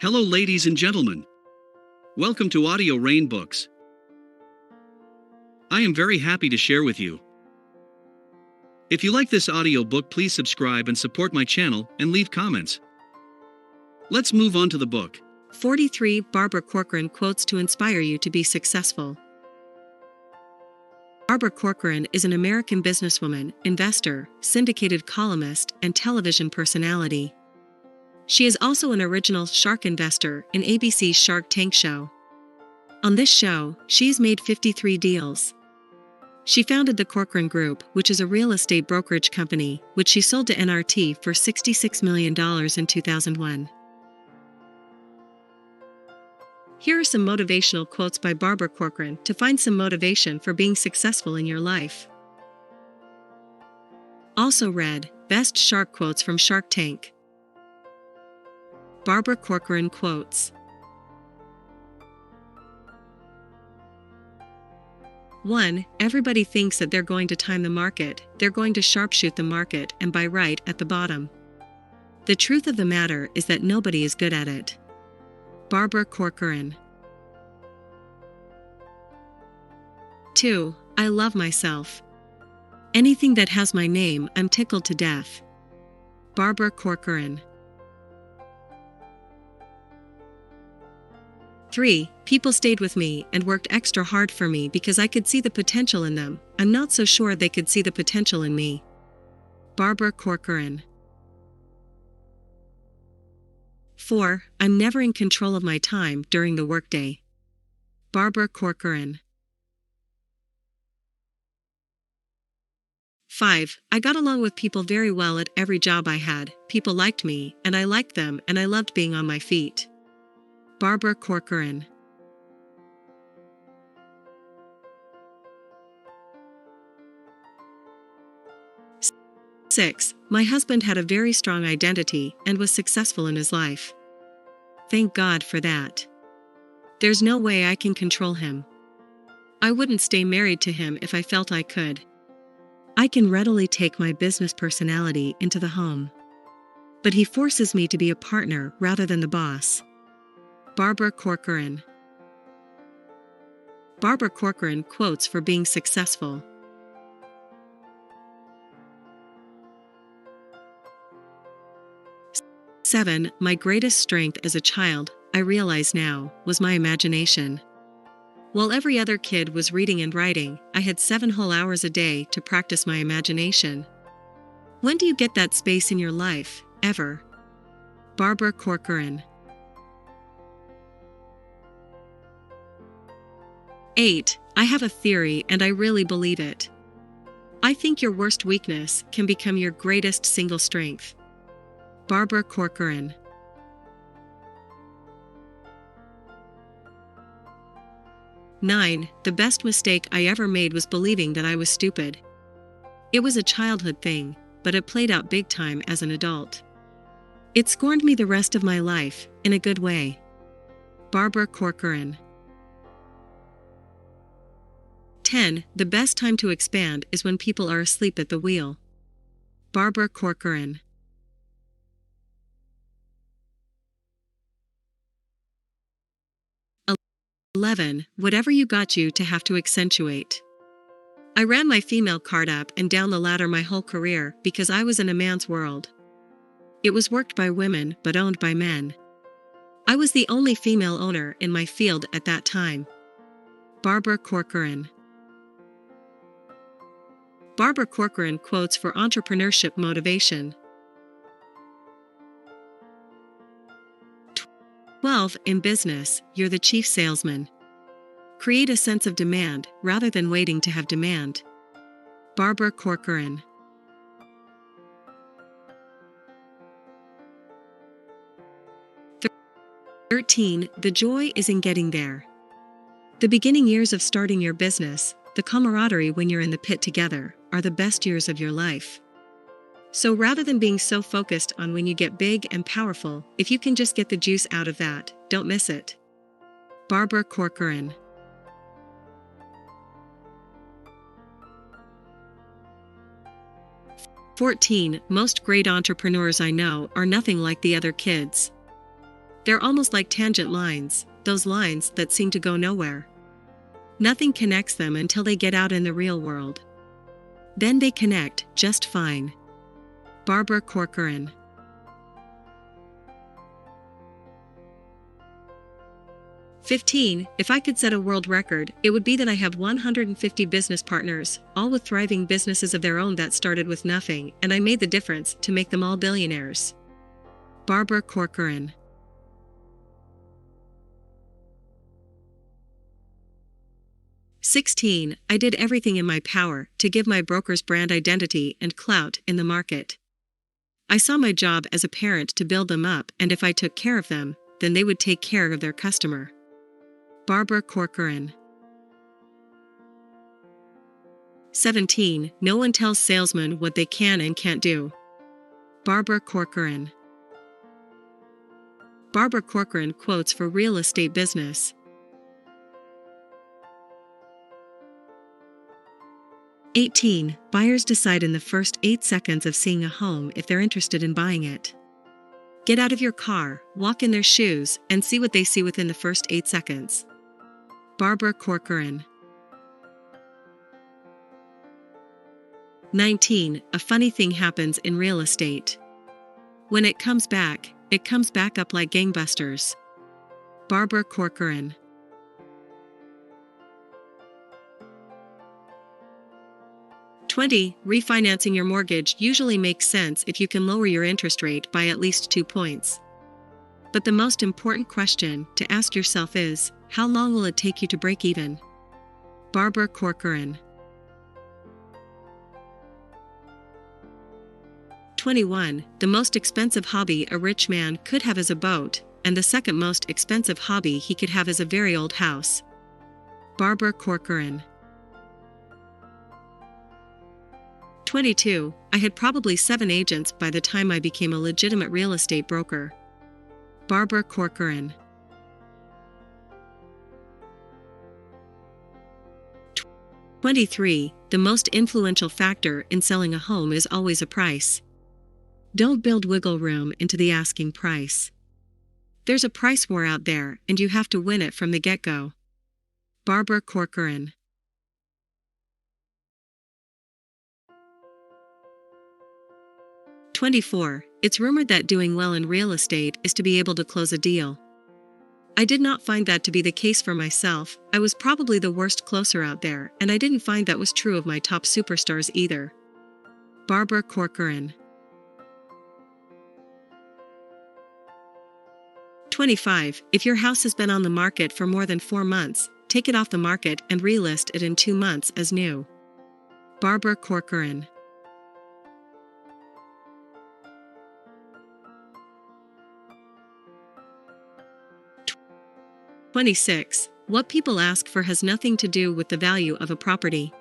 Hello, ladies and gentlemen. Welcome to Audio Rain Books. I am very happy to share with you. If you like this audiobook, please subscribe and support my channel and leave comments. Let's move on to the book. 43 Barbara Corcoran Quotes to Inspire You to Be Successful. Barbara Corcoran is an American businesswoman, investor, syndicated columnist, and television personality. She is also an original shark investor in ABC's Shark Tank show. On this show, she's made 53 deals. She founded the Corcoran Group, which is a real estate brokerage company, which she sold to NRT for $66 million in 2001. Here are some motivational quotes by Barbara Corcoran to find some motivation for being successful in your life. Also read, Best Shark Quotes from Shark Tank. Barbara Corcoran Quotes. 1. Everybody thinks that they're going to time the market, they're going to sharpshoot the market and buy right at the bottom. The truth of the matter is that nobody is good at it. Barbara Corcoran. 2. I love myself. Anything that has my name, I'm tickled to death. Barbara Corcoran. 3. People stayed with me and worked extra hard for me because I could see the potential in them. I'm not so sure they could see the potential in me. Barbara Corcoran. 4. I'm never in control of my time during the workday. Barbara Corcoran. 5. I got along with people very well at every job I had. People liked me, and I liked them, and I loved being on my feet. Barbara Corcoran. 6. My husband had a very strong identity and was successful in his life. Thank God for that. There's no way I can control him. I wouldn't stay married to him if I felt I could. I can readily take my business personality into the home. But he forces me to be a partner rather than the boss. Barbara Corcoran. Barbara Corcoran Quotes for Being Successful. 7. My greatest strength as a child, I realize now, was my imagination. While every other kid was reading and writing, I had 7 whole hours a day to practice my imagination. When do you get that space in your life, ever? Barbara Corcoran. 8. I have a theory and I really believe it. I think your worst weakness can become your greatest single strength. Barbara Corcoran. 9. The best mistake I ever made was believing that I was stupid. It was a childhood thing, but it played out big time as an adult. It scorned me the rest of my life, in a good way. Barbara Corcoran. 10. The best time to expand is when people are asleep at the wheel. Barbara Corcoran. 11. Whatever you got you to have to accentuate. I ran my female card up and down the ladder my whole career because I was in a man's world. It was worked by women but owned by men. I was the only female owner in my field at that time. Barbara Corcoran. Barbara Corcoran Quotes for Entrepreneurship Motivation. 12. In business, you're the chief salesman. Create a sense of demand rather than waiting to have demand. Barbara Corcoran. 13. The joy is in getting there. The beginning years of starting your business, the camaraderie when you're in the pit together, are the best years of your life. So rather than being so focused on when you get big and powerful, if you can just get the juice out of that, don't miss it. Barbara Corcoran. 14. Most great entrepreneurs I know are nothing like the other kids. They're almost like tangent lines, those lines that seem to go nowhere. Nothing connects them until they get out in the real world. Then they connect just fine. Barbara Corcoran. 15. If I could set a world record, it would be that I have 150 business partners, all with thriving businesses of their own that started with nothing, and I made the difference to make them all billionaires. Barbara Corcoran. 16. I did everything in my power to give my brokers brand identity and clout in the market. I saw my job as a parent to build them up, and if I took care of them, then they would take care of their customer. Barbara Corcoran. 17. No one tells salesmen what they can and can't do. Barbara Corcoran. Barbara Corcoran quotes for real estate business. 18. Buyers decide in the first 8 seconds of seeing a home if they're interested in buying it. Get out of your car, walk in their shoes, and see what they see within the first 8 seconds. Barbara Corcoran. 19. A funny thing happens in real estate. When it comes back up like gangbusters. Barbara Corcoran. 20. Refinancing your mortgage usually makes sense if you can lower your interest rate by at least 2 points. But the most important question to ask yourself is, how long will it take you to break even? Barbara Corcoran. 21. The most expensive hobby a rich man could have is a boat, and the second most expensive hobby he could have is a very old house. Barbara Corcoran. 22. I had probably 7 agents by the time I became a legitimate real estate broker. Barbara Corcoran. 23. The most influential factor in selling a home is always a price. Don't build wiggle room into the asking price. There's a price war out there, and you have to win it from the get-go. Barbara Corcoran. 24. It's rumored that doing well in real estate is to be able to close a deal. I did not find that to be the case for myself. I was probably the worst closer out there, and I didn't find that was true of my top superstars either. Barbara Corcoran. 25. If your house has been on the market for more than 4 months, take it off the market and relist it in 2 months as new. Barbara Corcoran. 26. What people ask for has nothing to do with the value of a property.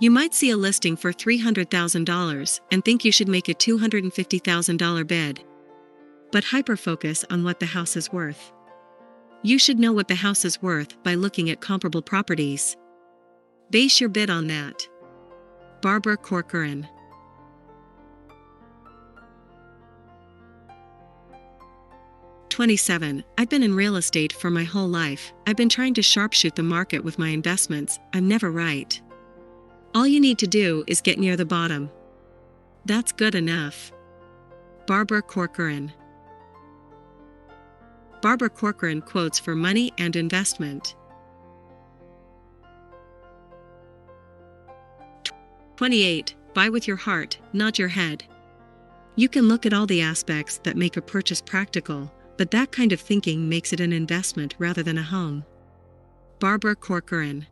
You might see a listing for $300,000 and think you should make a $250,000 bid. But hyper-focus on what the house is worth. You should know what the house is worth by looking at comparable properties. Base your bid on that. Barbara Corcoran. 27. I've been in real estate for my whole life. I've been trying to sharpshoot the market with my investments. I'm never right. All you need to do is get near the bottom. That's good enough. Barbara Corcoran. Barbara Corcoran quotes for money and investment. 28. Buy with your heart, not your head. You can look at all the aspects that make a purchase practical, but that kind of thinking makes it an investment rather than a home. Barbara Corcoran.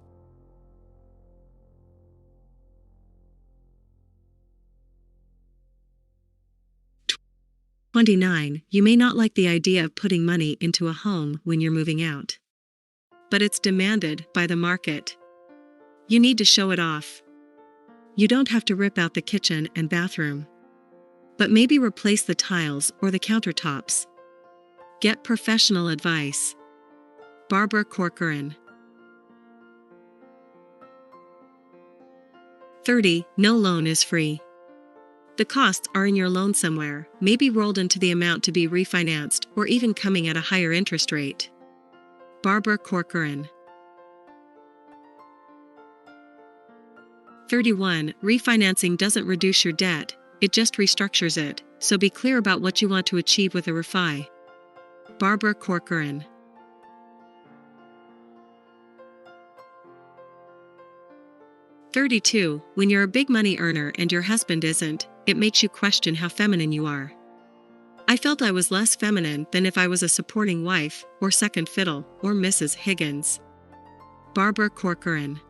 29. You may not like the idea of putting money into a home when you're moving out. But it's demanded by the market. You need to show it off. You don't have to rip out the kitchen and bathroom. But maybe replace the tiles or the countertops. Get professional advice. Barbara Corcoran. 30. No loan is free. The costs are in your loan somewhere, maybe rolled into the amount to be refinanced or even coming at a higher interest rate. Barbara Corcoran. 31. Refinancing doesn't reduce your debt, it just restructures it, so be clear about what you want to achieve with a refi. Barbara Corcoran. 32. When you're a big money earner and your husband isn't, it makes you question how feminine you are. I felt I was less feminine than if I was a supporting wife, or second fiddle, or Mrs. Higgins. Barbara Corcoran.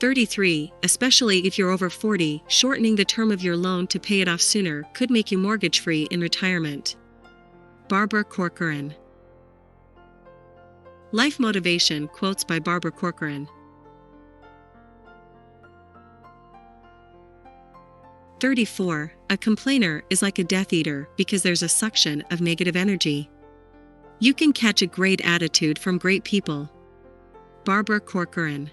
33. Especially if you're over 40, shortening the term of your loan to pay it off sooner could make you mortgage-free in retirement. Barbara Corcoran. Life Motivation Quotes by Barbara Corcoran. 34. A complainer is like a Death Eater because there's a suction of negative energy. You can catch a great attitude from great people. Barbara Corcoran.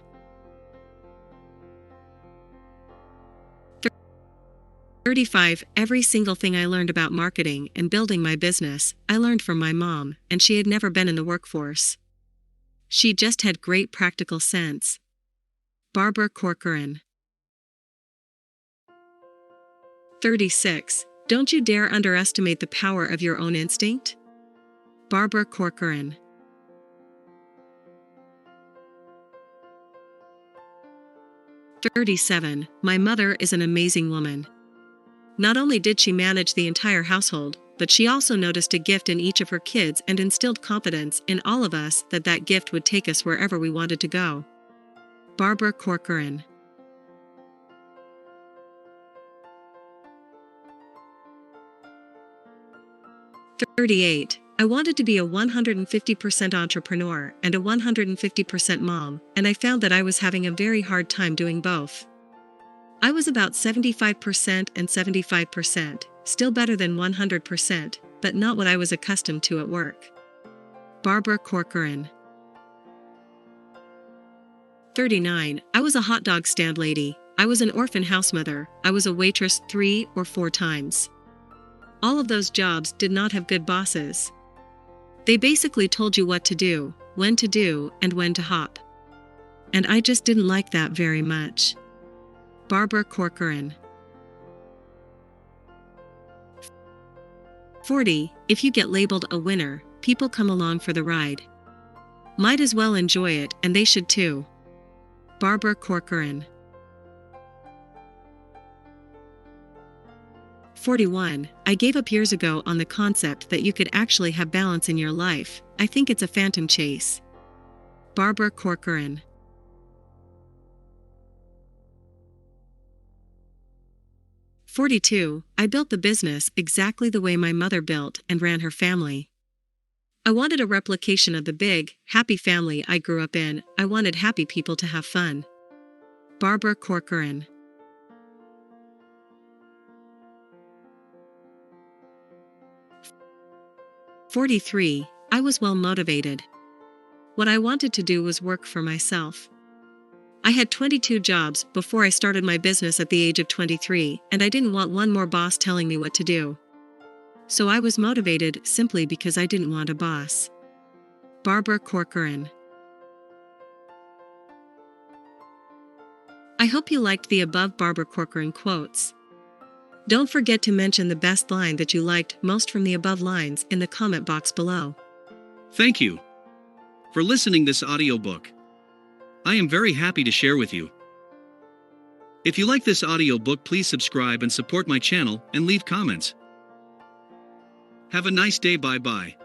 35. Every single thing I learned about marketing and building my business, I learned from my mom, and she had never been in the workforce. She just had great practical sense. Barbara Corcoran. 36. Don't you dare underestimate the power of your own instinct? Barbara Corcoran. 37. My mother is an amazing woman. Not only did she manage the entire household, but she also noticed a gift in each of her kids and instilled confidence in all of us that that gift would take us wherever we wanted to go. Barbara Corcoran. 38. I wanted to be a 150% entrepreneur and a 150% mom, and I found that I was having a very hard time doing both. I was about 75% and 75%, still better than 100%, but not what I was accustomed to at work. Barbara Corcoran. 39. I was a hot dog stand lady. I was an orphan house mother. I was a waitress 3 or 4 times. All of those jobs did not have good bosses. They basically told you what to do, when to do, and when to hop. And I just didn't like that very much. Barbara Corcoran. 40. If you get labeled a winner, people come along for the ride. Might as well enjoy it, and they should too. Barbara Corcoran. 41. I gave up years ago on the concept that you could actually have balance in your life. I think it's a phantom chase. Barbara Corcoran. 42. I built the business exactly the way my mother built and ran her family. I wanted a replication of the big, happy family I grew up in. I wanted happy people to have fun. Barbara Corcoran. 43. I was well motivated. What I wanted to do was work for myself. I had 22 jobs before I started my business at the age of 23, and I didn't want one more boss telling me what to do. So I was motivated simply because I didn't want a boss. Barbara Corcoran. I hope you liked the above Barbara Corcoran quotes. Don't forget to mention the best line that you liked most from the above lines in the comment box below. Thank you for listening this audiobook. I am very happy to share with you. If you like this audiobook, please subscribe and support my channel and leave comments. Have a nice day. Bye bye.